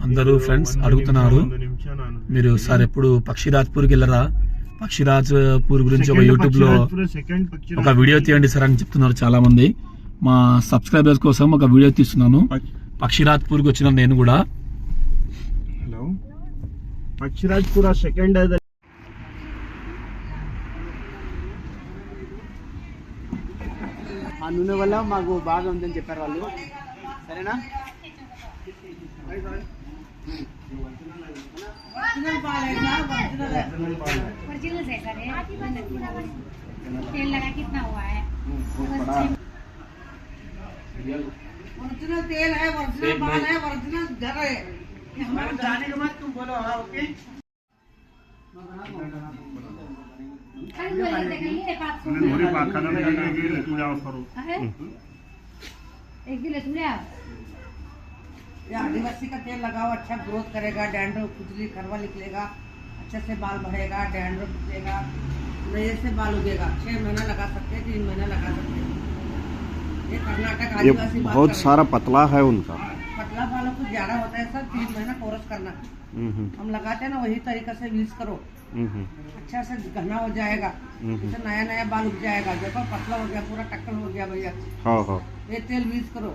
అందరూ ఫ్రెండ్స్ అడుగుతున్నారు మీరు సార్ ఎప్పుడు పక్షిరాజ్పూర్కి వెళ్ళరా, పక్షిరాజ్పూర్ గురించి ఒక యూట్యూబ్ లో ఒక వీడియో తీయండి సార్ అని చెప్తున్నారు చాలా మంది. మా సబ్స్క్రైబర్స్ కోసం ఒక వీడియో తీస్తున్నాను. పక్షిరాజ్పూర్కి వచ్చిన నేను కూడా. హలో, పక్షిరాజ్పూర్ సెకండ్ ఆ నూనె వల్ల మాకు బాగా ఉందని చెప్పారు వాళ్ళు. సరేనా? ओरिजिनल तेल है, ओरिजिनल बाल है, ओरिजिनल घर है। हमारे जाने के बाद तुम बोलो हाँ ओके। आदिवासी का तेल लगाओ, अच्छा ग्रोथ करेगा, डैंड्रफ खुजली खरवा निकलेगा, अच्छे से बाल बढ़ेगा, डैंड्रफ निकलेगा, नए से बाल उगेगा। 6 महीना लगा सकते हैं, 3 महीना लगा सकते हैं। ये कर्नाटक आदिवासी बहुत सारा पतला है उनका, पतला बालों को ज्यादा होता है सर। 3 महीना कोर्स करना हम लगाते हैं ना, वही तरीका से यूज करो, अच्छा से घना हो जाएगा, तो नया नया बाल उग जाएगा। देखो पतला हो गया, पूरा टक्कर हो गया भैया। ये तेल यूज करो,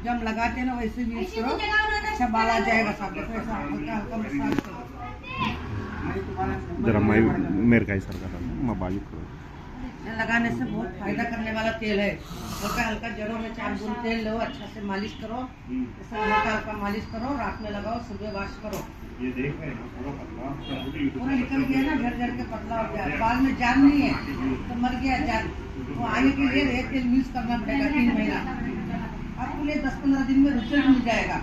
जब लगाते हैं ना वैसे यूज करो, अच्छा बाल आ जाएगा। सब देखो ऐसा हल्का हल्का मसाज करो। जरा मेरे का सर मैं बाजू करो। लगाने से बहुत फायदा करने वाला तेल है। हल्का हल्का जड़ों में 4 बूंद तेल लो, अच्छा से मालिश करो, ऐसा हल्का हल्का मालिश करो, रात में लगाओ, सुबह वॉश करो। ये देख रहे हैं पूरा निकल गया ना, झड़ झड़ के पतला हो गया, बाल में जान नहीं है तो मर गया जान। तो आने के लिए ये तेल यूज करना पड़ेगा 3 महीना। आपके लिए 10-15 दिन में रिजल्ट मिल जाएगा।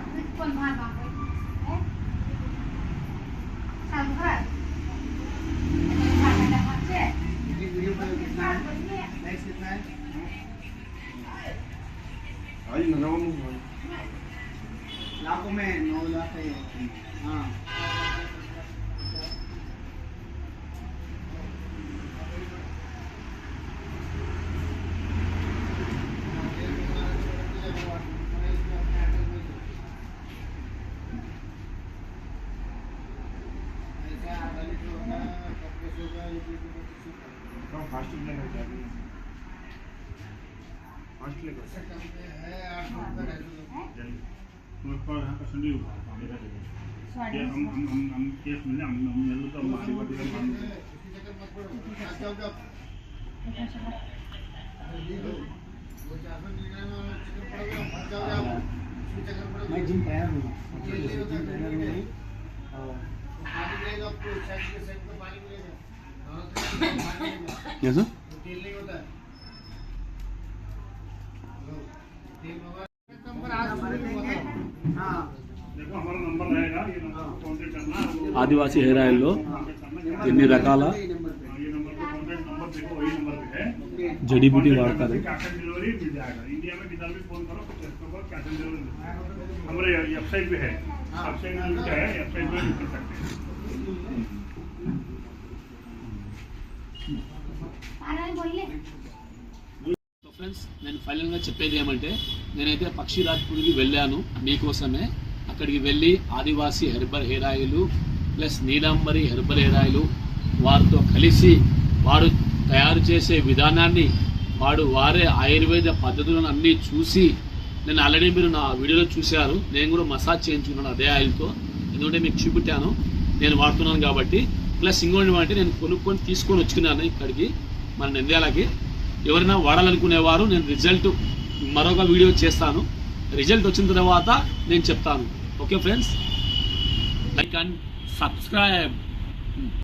लाखों में 9 लाख है। हाँ मैं जिम ट्रेनर हूँ। कैसा ఆదివాసీ హెయిర్ ఆయిల్లో ఎన్ని రకాల జడీబూటీ వాడతారు. हमारे वेबसाइट पे है, वेबसाइट में लिखा है, वेबसाइट में लिख सकते हैं। ఫ్రెండ్స్, నేను ఫైనల్గా చెప్పేది ఏమంటే, నేనైతే పక్షిరాజ్పూర్కి వెళ్ళాను మీకోసమే. అక్కడికి వెళ్ళి Adivasi herbal hair oil plus Neelambari herbal hair oil వారితో కలిసి వారు తయారు చేసే విధానాన్ని వారే ఆయుర్వేద పద్ధతులను అన్నీ చూసి, నేను ఆల్రెడీ మీరు నా వీడియోలో చూశారు, నేను కూడా మసాజ్ చేయించుకున్నాను అదే ఆయిల్తో. ఎందుకంటే మీకు చూపెట్టాను నేను వాడుతున్నాను కాబట్టి. ప్లస్ ఇంకోటి అంటే నేను కొనుక్కొని తీసుకొని వచ్చుకున్నాను ఇక్కడికి మన నంద్యాలకి. ఎవరైనా వాడాలనుకునేవారు నేను రిజల్ట్ మరొక వీడియో చేస్తాను. రిజల్ట్ వచ్చిన తర్వాత నేను చెప్తాను. Okay friends, like and subscribe.